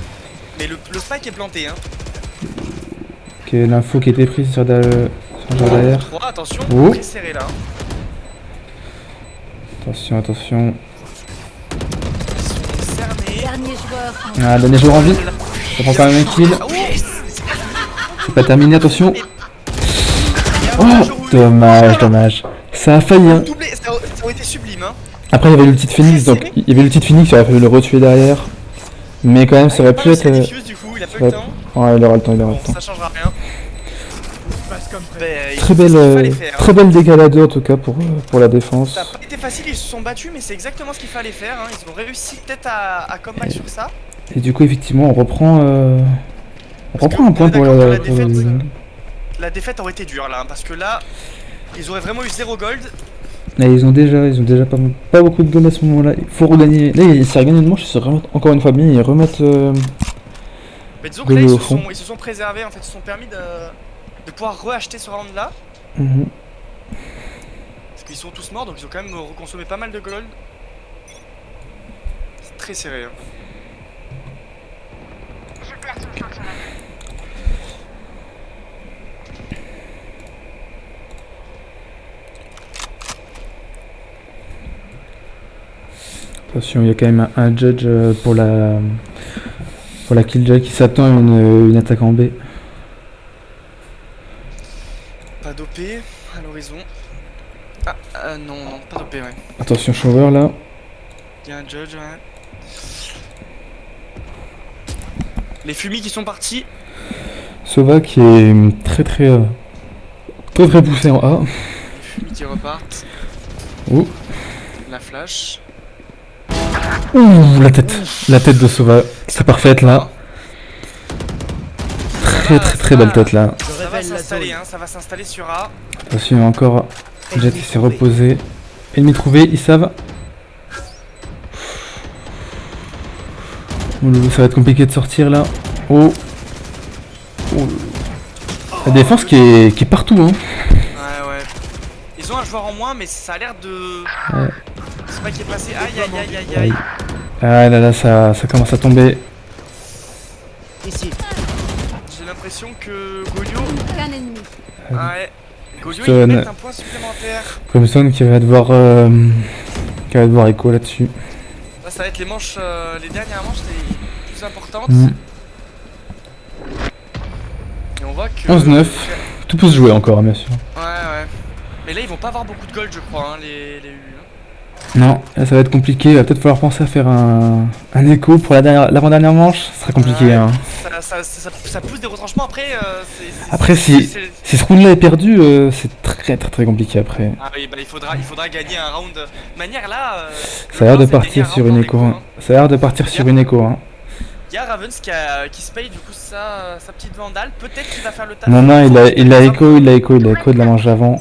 Mais le spike est planté. Hein. Ok, l'info qui a été prise sur le genre derrière. 3, attention, Oh. très serré là. Attention, attention. Ils sont cernés. Dernier joueur en Ah, dernier joueur en vie. Ça prend quand même un kill. Ah, oh. C'est pas terminé, attention. Et Oh, avantage au rouleau. dommage, dommage. Ça a failli, hein. Doublé, ça aurait été sublime. Hein. Après, il y avait l'ulti de Phoenix, donc il y avait l'ulti de Phoenix, il aurait fallu le retuer derrière. Mais quand même, ça aurait pu être. Diffuse, du coup, il a pas eu le ouais. temps. Ouais, il aura le temps, il aura Bon, le temps. ça changera rien. Passe comme Ben, il Très fait ce qu'il belle, fallait faire, hein. très belle dégâts à deux en tout cas pour la défense. Ça a pas été facile, ils se sont battus, mais c'est exactement ce qu'il fallait faire. Hein. Ils ont réussi peut-être à comeback sur ça. Et du coup, effectivement, on reprend un point que pour on est d'accord que la la défaite, La défaite aurait été dure là, hein, parce que là, ils auraient vraiment eu 0 gold. Là, ils ont déjà pas beaucoup de gold à ce moment-là. Il faut regagner. Là, il s'est regagné une manche, ils se remettent encore une fois bien et remettre. Mais disons que là, Gold ils au se, fond. sont, ils se sont préservés, en fait, ils se sont permis de pouvoir re-acheter ce round là. Mhm. Parce qu'ils sont tous morts, donc ils ont quand même reconsommé pas mal de gold. C'est très serré. Hein. Attention, il y a quand même un judge pour la killjoy qui s'attend à une attaque en B. Pas d'OP à l'horizon. Ah, non, pas d'OP, ouais. Attention, shower là. Il y a un judge, ouais. Les fumis qui sont partis. Sova qui est très poussé en A. Les fumis qui repartent. Oh. La flash. Ouh, la tête de Sova. C'est parfaite là. très belle tête là. Je Ça va révèle la s'installer, zone. hein, ça va s'installer sur A. Attention, il y a encore Jet qui s'est reposé. Ennemi trouvé, ils savent. Ouh, ça va être compliqué de sortir là. Oh. Oh. La défense qui est partout hein. Ouais. Ils ont un joueur en moins, mais ça a l'air de. Ouais. C'est pas qui est passé. Aïe. Ah là là, ça commence à tomber. Ici. J'ai l'impression que Golio. Aucun ennemi. Ouais. Golio il Stone. met un point supplémentaire. Clemson qui va devoir écho là-dessus. Là, ça va être les manches, les dernières manches les plus importantes. Mm. Et on voit que. 11-9. Tout peut se jouer encore, hein, bien sûr. Ouais. Mais là, ils vont pas avoir beaucoup de gold, je crois, hein, les U. Non, là ça va être compliqué. Il va peut-être falloir penser à faire un écho pour l'avant-dernière manche. Ce sera compliqué. Ouais, Hein. Ça pousse des retranchements après. Après, si ce round-là est perdu, c'est très compliqué après. Ah oui, bah il faudra gagner un round. De manière là. Ça a l'air de partir sur une écho. Hein. Ça a l'air de partir sur une écho. Hein. Il y a Ravens qui se paye du coup sa petite vandale. Peut-être qu'il va faire le taf. Non, il a écho de la manche d'avant. Ouais.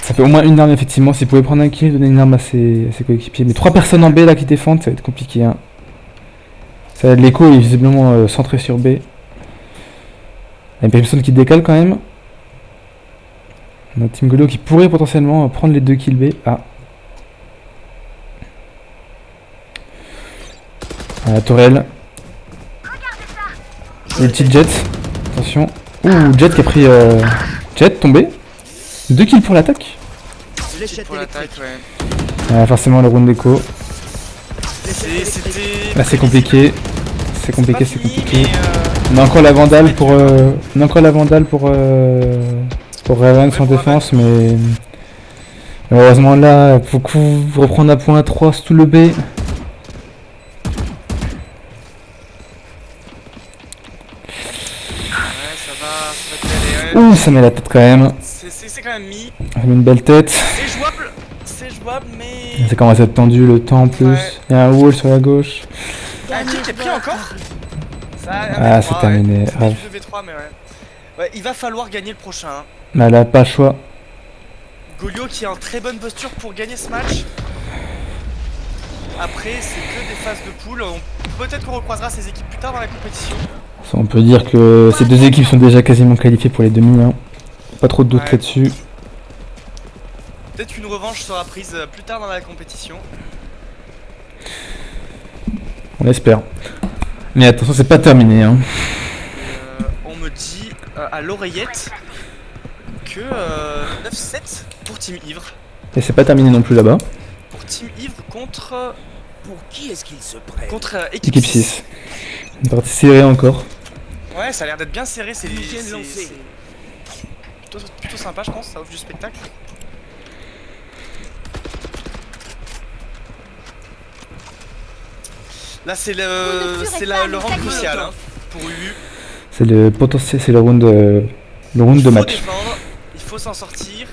Ça fait au moins une arme effectivement. S'il pouvait prendre un kill, donner une arme à ses coéquipiers. Mais 3 personnes en B là qui défendent, ça va être compliqué. Hein. Ça va être l'écho, il est visiblement centré sur B. Il y a une personne qui décale quand même. On a Team Golio qui pourrait potentiellement prendre les 2 kills B. Torel. Le petit Jet. Attention. Ouh, Jet qui a pris. Jet tombé. 2 kills pour l'attaque. Fléchette Pour l'attaque, électrique. ouais. Forcément le round d'écho. C'était. Là c'est compliqué. C'est Pas compliqué. fini, On a encore la vandale pour. Pour Ravens en défense, mais. Malheureusement là, faut reprendre un point à 3 sous le B. Ouais, ça va être galère. Ouh, ça met la tête quand même. C'est quand même mis. Ça met une belle tête. C'est jouable, mais. Ça commence à être tendu le temps en plus. Ouais. Il y a un wall sur la gauche. Un kill qui est pris encore. Ça, Ah, c'est terminé. C'est Rave. du V3, mais ouais. Ouais, il va falloir gagner le prochain. Hein. Là, elle a pas le choix. Golio qui est en très bonne posture pour gagner ce match. Après, c'est que des phases de poule. Peut-être qu'on recroisera ces équipes plus tard dans la compétition. Ça, on peut dire que ces deux équipes sont déjà quasiment qualifiées pour les demi. Hein. Pas trop de doute Ouais. là-dessus. Peut-être qu'une revanche sera prise plus tard dans la compétition. On espère. Mais attention, c'est pas terminé. Hein. On me dit à l'oreillette que 9-7 pour Team Ivre. Et c'est pas terminé non plus là-bas. Pour Team Ivre contre, Pour qui est-ce qu'il se prête? contre Équipe 6. Une partie serrée encore. Ouais, ça a l'air d'être bien serré. C'est Hygiène lancée. plutôt sympa, je pense. Ça offre du spectacle. Là, c'est le round crucial hein, pour UU. C'est le potentiel, c'est le round de Il faut match. défendre, il faut s'en sortir.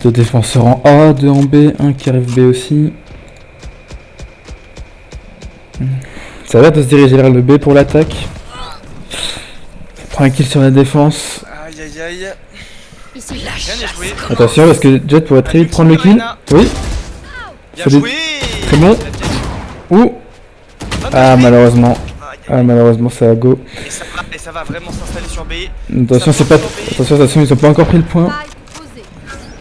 Deux défenseurs en A, deux en B, un qui arrive B aussi. Ça va de se diriger vers le B pour l'attaque. Prend un kill sur la défense. Aïe aïe aïe. Ici. Bien n'est joué. Attention parce que Jet pourrait très vite prendre le kill. Oui, Bien Solide. joué. Très bon. Ouh. Ah malheureusement. Aïe, aïe, Ah aïe. malheureusement ça a go. Et ça va vraiment s'installer sur B. Attention c'est pas. Attention ils ont pas encore pris le point. Paille posée.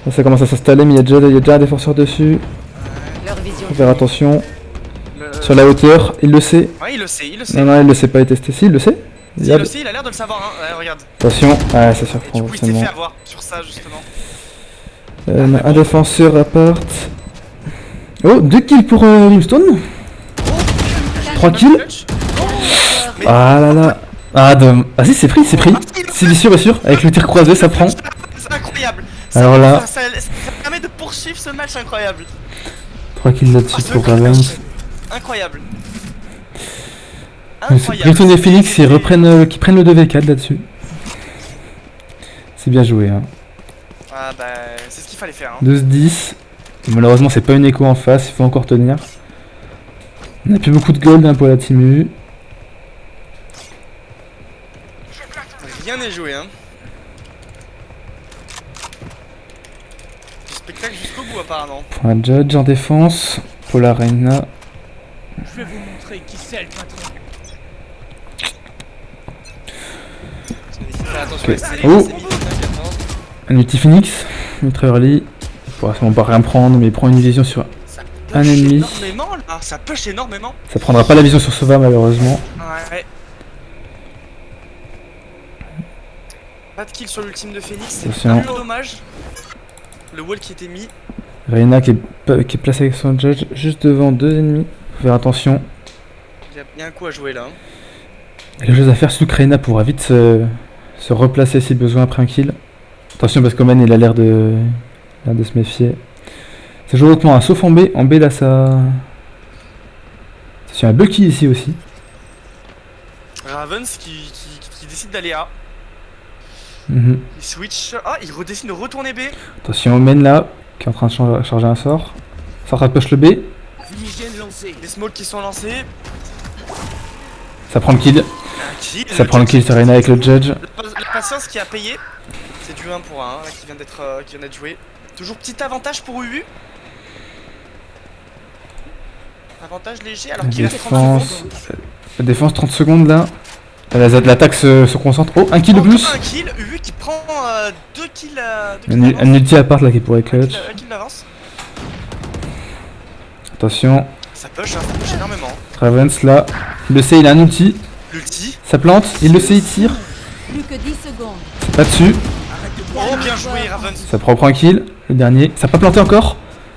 Là, ça commence à s'installer mais il y a déjà un défenseur dessus. Leur vision. Faut faire attention. Le- Sur la hauteur, il le sait. Ouais, il le sait, il le sait. Non il le sait pas, il testé. Si il le sait. Si, il Regarde. le sait, il a l'air de le savoir. Hein. Ouais, regarde. Attention. Ah ça Et surprend du coup, il s'est forcément. fait avoir sur ça justement. Un défenseur à part. Oh, 2 kills pour Rimstone. 3 kills. Clutch. Mais- Ah là là. Ah si c'est pris. C'est sûr et sûr. Avec le tir croisé ça prend. C'est incroyable. Alors là- ça permet de poursuivre ce match incroyable. 3 kills là-dessus ce pour clutch. Ravens. Incroyable. Rimstone et Phoenix qui prennent le 2v4 là-dessus. C'est bien joué hein. Ah bah, c'est ce qu'il fallait faire. Hein. 12-10. Malheureusement c'est pas une écho en face, il faut encore tenir. On n'a plus beaucoup de gold hein, pour la team U. Rien n'est joué, hein. Du spectacle jusqu'au bout, apparemment. Pour la Judge en défense. Pour la Reina. Je vais vous montrer qui c'est le patron. Faire attention Ok. avec ces Oh. ces mid-attaques, attends. Un multi Phoenix. Ultra early. Il pourra sûrement pas rien prendre, mais il prend une vision sur. Ça Un push ennemi. énormément là, ça push énormément. Ça prendra pas la vision sur Sova malheureusement. Ouais. Pas de kill sur l'ultime de Phoenix, c'est Attention. un peu dommage. Le wall qui était mis. Reina qui est placée avec son Judge juste devant deux ennemis. Faut faire attention. Il y a un coup à jouer là. Hein. Il y a quelque chose à faire, surtout que Reina pourra vite se replacer si besoin après un kill. Attention parce qu'Omen il a l'air de se méfier. C'est joué hautement, sauf en B. En B là ça. C'est un Bucky ici aussi. Ravens qui décide d'aller A. Mhm. Il switch. Ah, il décide de retourner B. Attention Omen là, qui est en train de charger un sort. Ça rapproche le B. Fumigène lancé. Les smokes qui sont lancés. Ça prend le kill. Un kill. Ça prend le kill sur Reina avec le Judge. La patience qui a payé. C'est du 1 pour 1 là, qui vient d'être joué. Toujours petit avantage pour UU. Avantage léger alors qu'il reste 30 Défense. secondes. La défense 30 secondes là. L'attaque se concentre. Oh, un kill de plus. Un kill, UU qui prend 2 kills. Un ulti à part là qui pourrait clutch. Un kill d'avance. Attention. Ça push énormément. Ravens là. Il le sait, il a un ulti. L'ulti. Ça plante. Il le sait, il tire. Plus que 10 secondes. C'est pas dessus. Oh, bien joué, Ravens. Ça prend un kill. Le dernier. Ça n'a pas planté encore.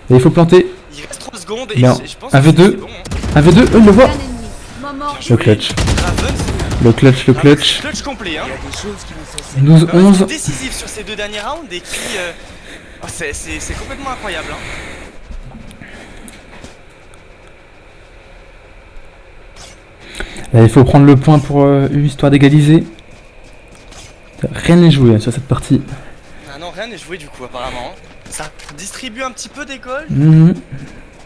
Et il faut planter. Il reste 3 secondes et Non. je pense Un que V2. c'est bon. Hein. Un V2. Il le voit. Un ennemi. Moment. Le clutch. Ravens. Le clutch. Clutch complet, hein. Il y a des choses qui nous sont 12-11. Décisif sur ces 2 derniers rounds et qui. Oh, c'est complètement incroyable, hein. Là, il faut prendre le point pour une histoire d'égaliser. Rien n'est joué hein, sur cette partie. Ah non, rien n'est joué du coup, apparemment. Hein. Ça distribue un petit peu des goals. Mhm.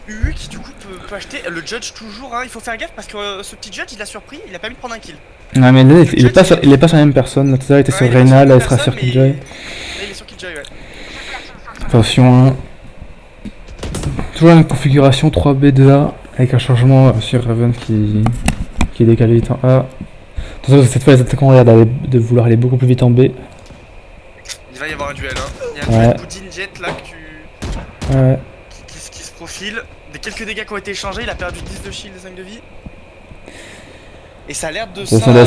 UU qui du coup peut acheter. Le judge toujours, hein. Il faut faire gaffe parce que ce petit judge il a surpris, il a pas mis de prendre un kill. Ouais, mais là, il est pas sur la même personne. Là, tout à l'heure, il était sur Ouais, il est Reina. sur Là, il personne, sera sur mais Killjoy. Là, il est sur Killjoy, ouais. Attention. Hein. Toujours la même configuration 3B2A avec un changement sur Raven qui est décalé vite en A. Attention, cette fois, les attaquants ont l'air de vouloir aller beaucoup plus vite en B. Il va y avoir un duel, hein. Il y a un duel Boudin Jet là Ouais. qui se profile. Des quelques dégâts qui ont été échangés, il a perdu 10 de shield et 5 de vie. Et ça a l'air de Là,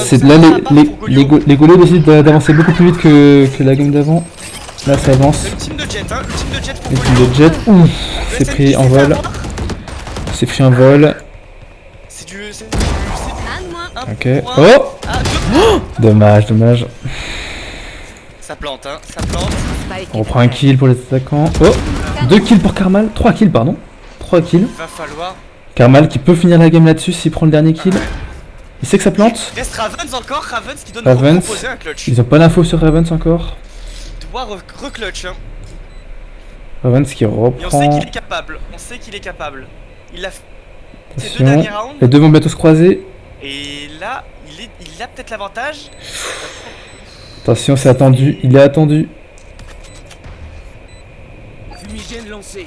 les Golos décident d'avancer beaucoup plus vite que la game d'avant. Là, ça avance. C'est le team de Jet, hein. Le team de Jet pour Le Golio. team de Jet, ouf, c'est pris en vol. C'est pris en vol. C'est du. Un de moins. Ok. Point. Oh, Ah, 2 dommage. Ça plante, hein. Ça plante. Spike On est reprend un prêt. kill pour les attaquants. Oh, 2 kills pour Karmal. 3 kills, pardon. 3 kills. Il va falloir. Karmal qui peut finir la game là-dessus s'il prend le dernier kill. Il sait que ça plante. Il reste Ravens encore. Ravens qui doit Ravens. nous proposer un clutch. Ils ont pas l'info sur Ravens encore. Il doit reclutch, hein. Ravens qui Et on sait reprend. qu'il est capable. On sait qu'il est capable. Il a fait ces 2 Attention. derniers rounds. Les deux vont bientôt se croiser. Et là, il a peut-être l'avantage. Attention, c'est attendu. Il est attendu. Fumigène lancé.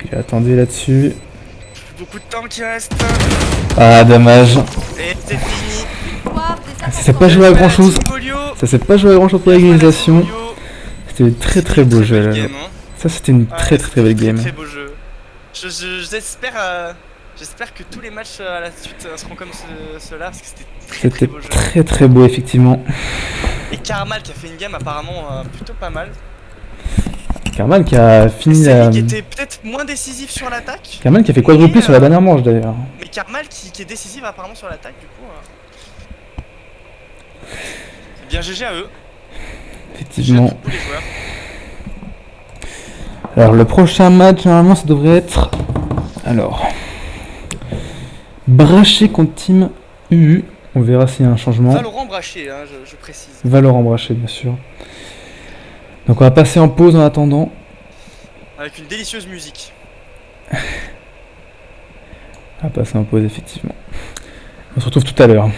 Il est attendu là-dessus. Beaucoup de temps qui reste. Ah, dommage. Et c'est fini. Victoire des Ça s'est pas joué à grand chose. Team Golio. Ça s'est pas joué à grand chose pour l'égalisation. Golio. C'était une très beau jeu là. Game, hein. Ça, c'était une très belle game. Très beau jeu. J'espère que tous les matchs à la suite seront comme ceux-là parce que c'était très C'était beau jeu. très beau, effectivement. Et Karmal qui a fait une game apparemment plutôt pas mal. Karmal qui a fini C'est la. lui qui était peut-être moins décisif sur l'attaque. Karmal qui a fait quadruplé sur la dernière manche d'ailleurs. Mais Karmal qui est décisif apparemment sur l'attaque du coup. Bien GG à eux. Effectivement. GG à tous les joueurs. Alors, le prochain match, normalement, ça devrait être. Alors. Braché contre Team UU. On verra s'il y a un changement. Valorant braché, hein, je précise. Valorant Braché, bien sûr. Donc, on va passer en pause en attendant. Avec une délicieuse musique. Ah, passer en pause, effectivement. On se retrouve tout à l'heure.